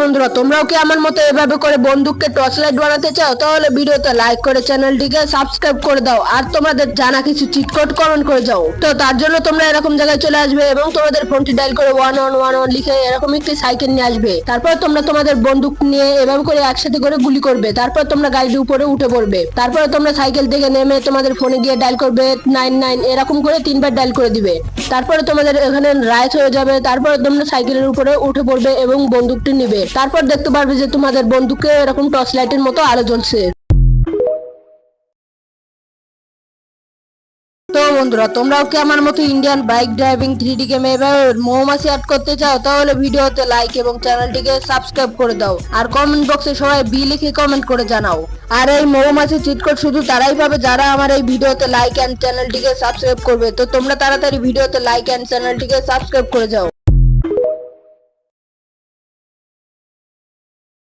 বন্ধুরা, তোমরাও কি আমার মতো এভাবে করে বন্দুককে টর্চ লাইট বানাতে চাও? তাহলে ভিডিওতে লাইক করে চ্যানেলটিকে সাবস্ক্রাইব করে দাও আর তোমাদের জানা কিছু চিট কোড কমেন্ট করে যাও। তো তার জন্য তোমরা এরকম জায়গায় চলে আসবে এবং তোমাদের ফোনটি ডায়াল করে 1111 লিখে এরকম একটি সাইকেল নিয়ে আসবে। তারপর তোমরা তোমাদের বন্দুক নিয়ে এভাবে করে একসাথে করে গুলি করবে। তারপর তোমরা গাড়ির উপরে উঠে পড়বে। তারপরে তোমরা সাইকেল থেকে নেমে তোমাদের ফোনে গিয়ে ডায়াল করবে 99 এরকম করে 3বার ডায়াল করে দিবে। তারপরে তোমাদের এখানে রাইট হয়ে যাবে। তারপরে তোমরা সাইকেলের উপরে উঠে পড়বে এবং বন্দুকটি নিবে। তারপর দেখতে পারবে যে তোমাদের বন্দুকে এরকম টর্চ লাইটের মতো আলো জ্বলছে। তো বন্ধুরা, তোমরাও কি আমার মতো ইন্ডিয়ান বাইক ড্রাইভিং 3D গেমে এভাবে মৌমাছি অ্যাড করতে চাও? তাহলে ভিডিওতে লাইক এবং চ্যানেলটিকে সাবস্ক্রাইব করে দাও আর কমেন্ট বক্সে সবাই বি লিখে কমেন্ট করে জানাও। আর এই মৌমাছি চিট কোড শুধু তারাই পাবে যারা আমার এই ভিডিওতে লাইক এন্ড চ্যানেলটিকে সাবস্ক্রাইব করবে। তো তোমরা তাড়াতাড়ি ভিডিওতে লাইক এন্ড চ্যানেলটিকে সাবস্ক্রাইব করে যাও।